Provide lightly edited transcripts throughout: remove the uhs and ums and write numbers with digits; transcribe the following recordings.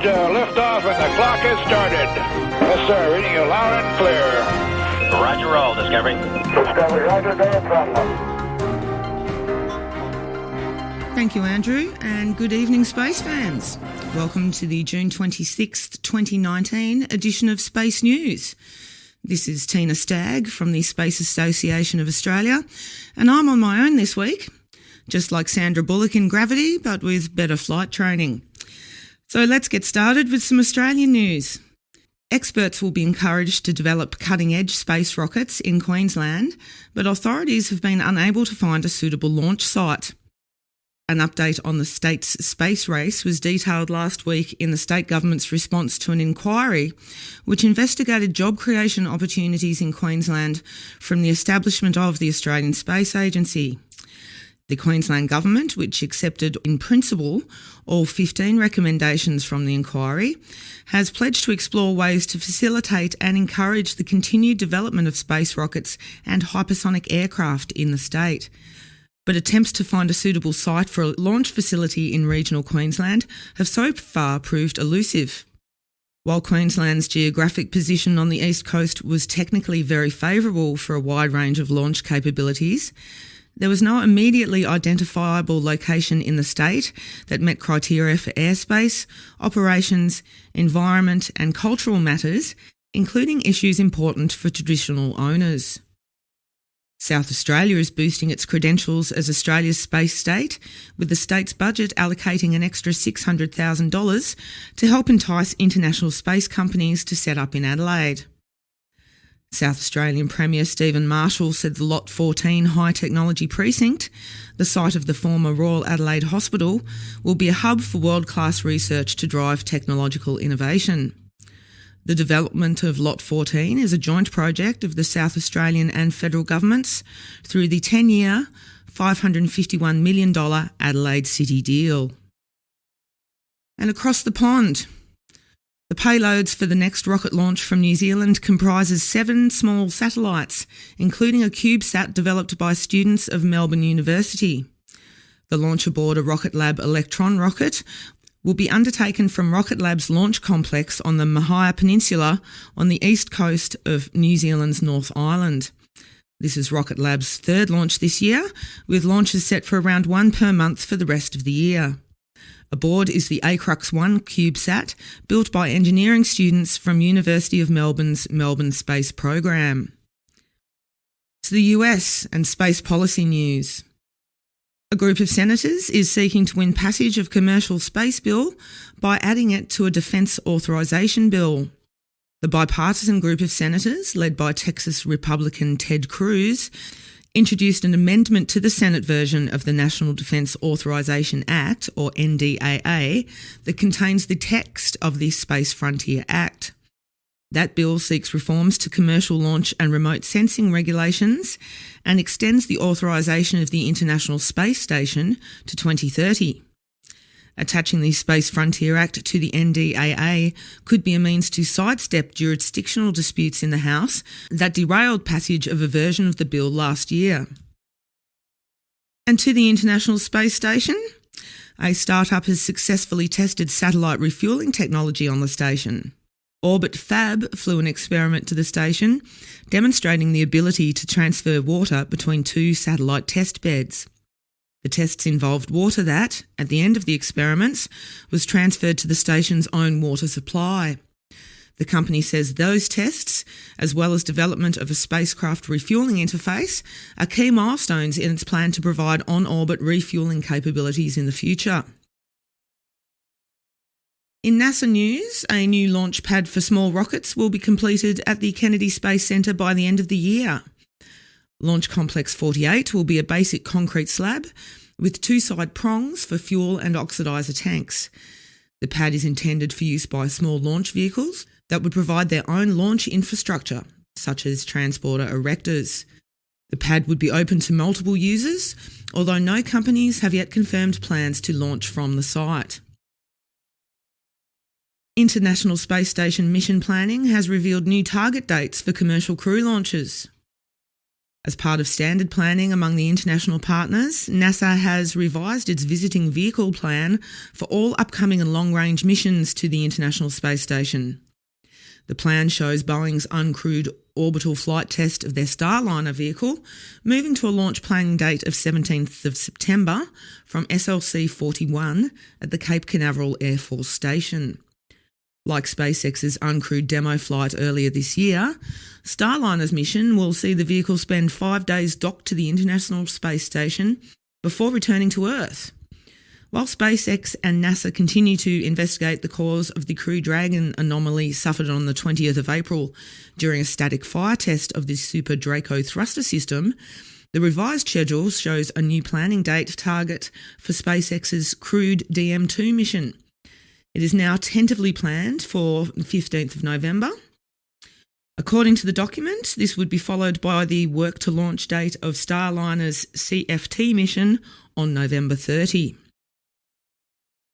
to liftoff and the clock has started. Yes, sir. Reading you loud and clear. Roger, roll, Discovery. Discovery, roger, go from. Thank you, Andrew, and good evening, space fans. Welcome to the June 26th, 2019 edition of Space News. This is Tina Stagg from the Space Association of Australia, and I'm on my own this week, just like Sandra Bullock in Gravity, but with better flight training. So let's get started with some Australian news. Experts will be encouraged to develop cutting-edge space rockets in Queensland, but authorities have been unable to find a suitable launch site. An update on the state's space race was detailed last week in the state government's response to an inquiry which investigated job creation opportunities in Queensland from the establishment of the Australian Space Agency. The Queensland Government, which accepted in principle all 15 recommendations from the inquiry, has pledged to explore ways to facilitate and encourage the continued development of space rockets and hypersonic aircraft in the state. But attempts to find a suitable site for a launch facility in regional Queensland have so far proved elusive. While Queensland's geographic position on the east coast was technically very favourable for a wide range of launch capabilities, there was no immediately identifiable location in the state that met criteria for airspace, operations, environment and cultural matters, including issues important for traditional owners. South Australia is boosting its credentials as Australia's space state, with the state's budget allocating an extra $600,000 to help entice international space companies to set up in Adelaide. South Australian Premier Stephen Marshall said the Lot 14 High Technology Precinct, the site of the former Royal Adelaide Hospital, will be a hub for world-class research to drive technological innovation. The development of Lot 14 is a joint project of the South Australian and federal governments through the 10-year, $551 million Adelaide City deal. And across the pond, the payloads for the next rocket launch from New Zealand comprises 7 small satellites, including a CubeSat developed by students of Melbourne University. The launch aboard a Rocket Lab Electron rocket will be undertaken from Rocket Lab's launch complex on the Mahia Peninsula on the east coast of New Zealand's North Island. This is Rocket Lab's third launch this year, with launches set for around 1 per month for the rest of the year. Aboard is the ACRUX-1 CubeSat, built by engineering students from University of Melbourne's Melbourne Space Program. To the US and space policy news. A group of senators is seeking to win passage of commercial space bill by adding it to a defence authorisation bill. The bipartisan group of senators, led by Texas Republican Ted Cruz, introduced an amendment to the Senate version of the National Defence Authorisation Act, or NDAA, that contains the text of the Space Frontier Act. That bill seeks reforms to commercial launch and remote sensing regulations and extends the authorisation of the International Space Station to 2030. Attaching the Space Frontier Act to the NDAA could be a means to sidestep jurisdictional disputes in the House that derailed passage of a version of the bill last year. And to the International Space Station, a startup has successfully tested satellite refuelling technology on the station. Orbit Fab flew an experiment to the station, demonstrating the ability to transfer water between 2 satellite test beds. The tests involved water that, at the end of the experiments, was transferred to the station's own water supply. The company says those tests, as well as development of a spacecraft refuelling interface, are key milestones in its plan to provide on-orbit refuelling capabilities in the future. In NASA news, a new launch pad for small rockets will be completed at the Kennedy Space Centre by the end of the year. Launch Complex 48 will be a basic concrete slab with 2 side prongs for fuel and oxidizer tanks. The pad is intended for use by small launch vehicles that would provide their own launch infrastructure, such as transporter erectors. The pad would be open to multiple users, although no companies have yet confirmed plans to launch from the site. International Space Station mission planning has revealed new target dates for commercial crew launches. As part of standard planning among the international partners, NASA has revised its visiting vehicle plan for all upcoming and long-range missions to the International Space Station. The plan shows Boeing's uncrewed orbital flight test of their Starliner vehicle moving to a launch planning date of 17th of September from SLC-41 at the Cape Canaveral Air Force Station. Like SpaceX's uncrewed demo flight earlier this year, Starliner's mission will see the vehicle spend 5 days docked to the International Space Station before returning to Earth. While SpaceX and NASA continue to investigate the cause of the Crew Dragon anomaly suffered on the 20th of April during a static fire test of the Super Draco thruster system, the revised schedule shows a new planning date target for SpaceX's crewed DM2 mission. It is now tentatively planned for the 15th of November. According to the document, this would be followed by the work-to-launch date of Starliner's CFT mission on November 30.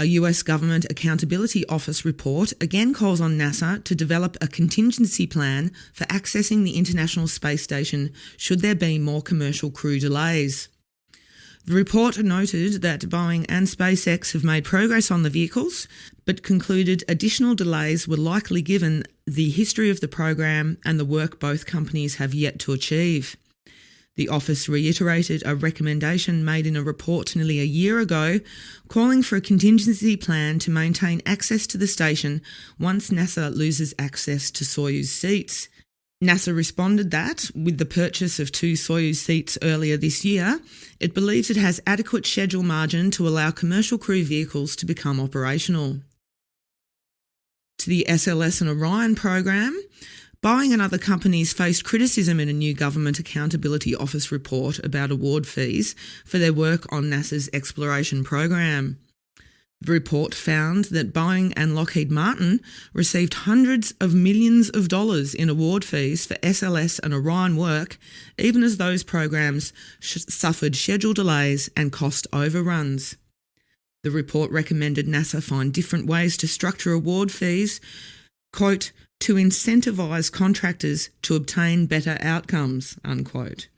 A US Government Accountability Office report again calls on NASA to develop a contingency plan for accessing the International Space Station should there be more commercial crew delays. The report noted that Boeing and SpaceX have made progress on the vehicles, but concluded additional delays were likely given the history of the program and the work both companies have yet to achieve. The office reiterated a recommendation made in a report nearly a year ago, calling for a contingency plan to maintain access to the station once NASA loses access to Soyuz seats. NASA responded that, with the purchase of 2 Soyuz seats earlier this year, it believes it has adequate schedule margin to allow commercial crew vehicles to become operational. To the SLS and Orion program, Boeing and other companies faced criticism in a new Government Accountability Office report about award fees for their work on NASA's exploration program. The report found that Boeing and Lockheed Martin received hundreds of millions of dollars in award fees for SLS and Orion work, even as those programs suffered schedule delays and cost overruns. The report recommended NASA find different ways to structure award fees, quote, to incentivise contractors to obtain better outcomes, unquote.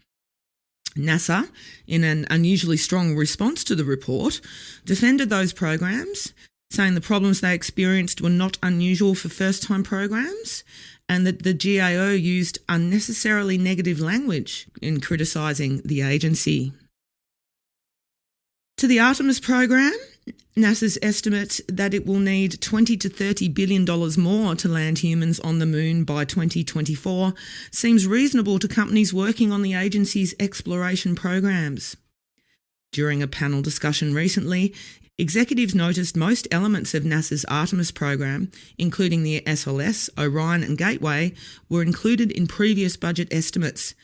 NASA, in an unusually strong response to the report, defended those programs, saying the problems they experienced were not unusual for first-time programs and that the GAO used unnecessarily negative language in criticising the agency. To the Artemis program, NASA's estimate that it will need $20 to $30 billion more to land humans on the moon by 2024 seems reasonable to companies working on the agency's exploration programs. During a panel discussion recently, executives noticed most elements of NASA's Artemis program, including the SLS, Orion and Gateway, were included in previous budget estimates.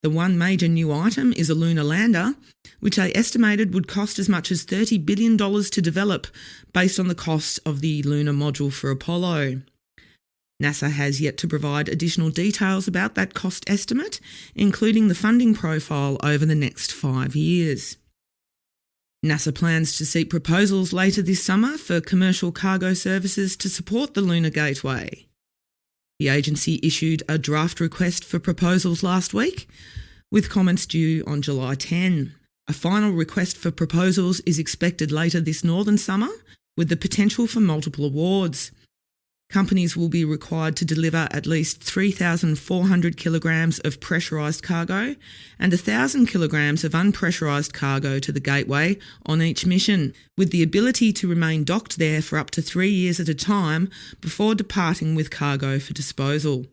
The one major new item is a lunar lander, which they estimated would cost as much as $30 billion to develop based on the cost of the lunar module for Apollo. NASA has yet to provide additional details about that cost estimate, including the funding profile over the next 5 years. NASA plans to seek proposals later this summer for commercial cargo services to support the Lunar Gateway. The agency issued a draft request for proposals last week, with comments due on July 10. A final request for proposals is expected later this northern summer, with the potential for multiple awards. Companies will be required to deliver at least 3,400 kilograms of pressurised cargo and 1,000 kilograms of unpressurised cargo to the Gateway on each mission, with the ability to remain docked there for up to 3 years at a time before departing with cargo for disposal.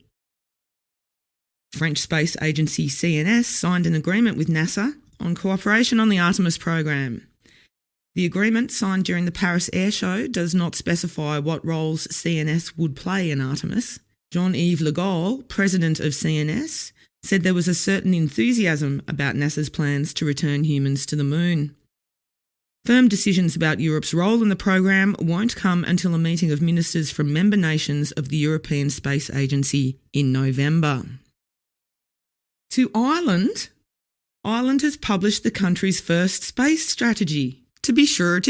French space agency CNS signed an agreement with NASA on cooperation on the Artemis program. The agreement, signed during the Paris Air Show, does not specify what roles CNS would play in Artemis. Jean-Yves Le Gaulle, president of CNS, said there was a certain enthusiasm about NASA's plans to return humans to the moon. Firm decisions about Europe's role in the program won't come until a meeting of ministers from member nations of the European Space Agency in November. To Ireland. Ireland has published the country's first space strategy. To be sure.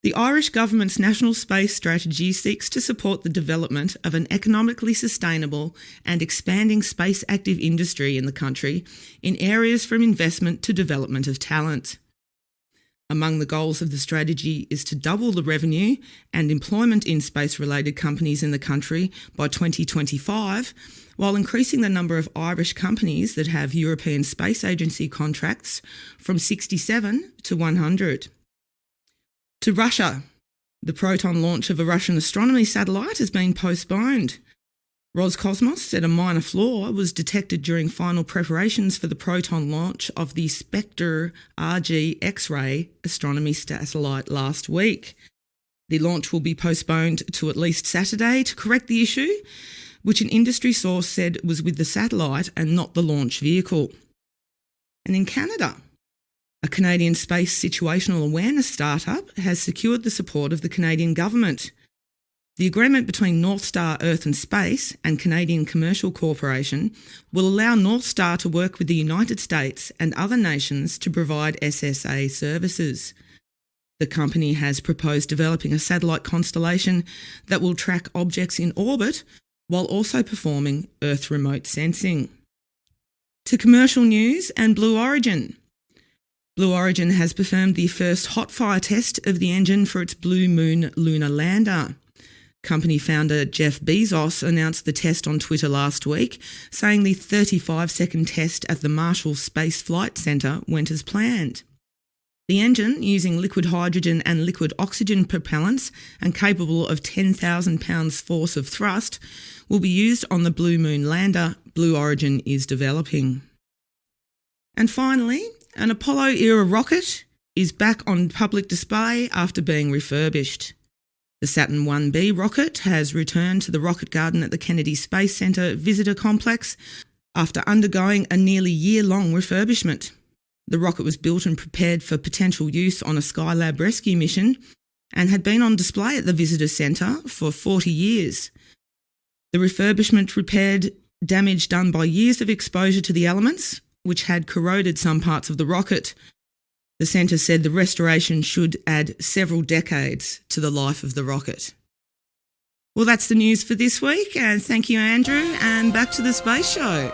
The The Irish government's national space strategy seeks to support the development of an economically sustainable and expanding space active industry in the country in areas from investment to development of talent. Among the goals of the strategy is to double the revenue and employment in space-related companies in the country by 2025, while increasing the number of Irish companies that have European Space Agency contracts from 67 to 100. To Russia, the Proton launch of a Russian astronomy satellite has been postponed. Roscosmos said a minor flaw was detected during final preparations for the Proton launch of the Spectre RG X-ray astronomy satellite last week. The launch will be postponed to at least Saturday to correct the issue, which an industry source said was with the satellite and not the launch vehicle. And in Canada, a Canadian space situational awareness startup has secured the support of the Canadian government. The agreement between North Star Earth and Space and Canadian Commercial Corporation will allow North Star to work with the United States and other nations to provide SAA services. The company has proposed developing a satellite constellation that will track objects in orbit while also performing Earth remote sensing. To commercial news and Blue Origin. Blue Origin has performed the first hot fire test of the engine for its Blue Moon lunar lander. Company founder Jeff Bezos announced the test on Twitter last week, saying the 35-second test at the Marshall Space Flight Center went as planned. The engine, using liquid hydrogen and liquid oxygen propellants and capable of 10,000 pounds force of thrust, will be used on the Blue Moon lander Blue Origin is developing. And finally, an Apollo-era rocket is back on public display after being refurbished. The Saturn 1B rocket has returned to the rocket garden at the Kennedy Space Center visitor complex after undergoing a nearly year-long refurbishment. The rocket was built and prepared for potential use on a Skylab rescue mission and had been on display at the visitor centre for 40 years. The refurbishment repaired damage done by years of exposure to the elements, which had corroded some parts of the rocket. The centre said the restoration should add several decades to the life of the rocket. Well, that's the news for this week, and thank you, Andrew, and back to the Space Show.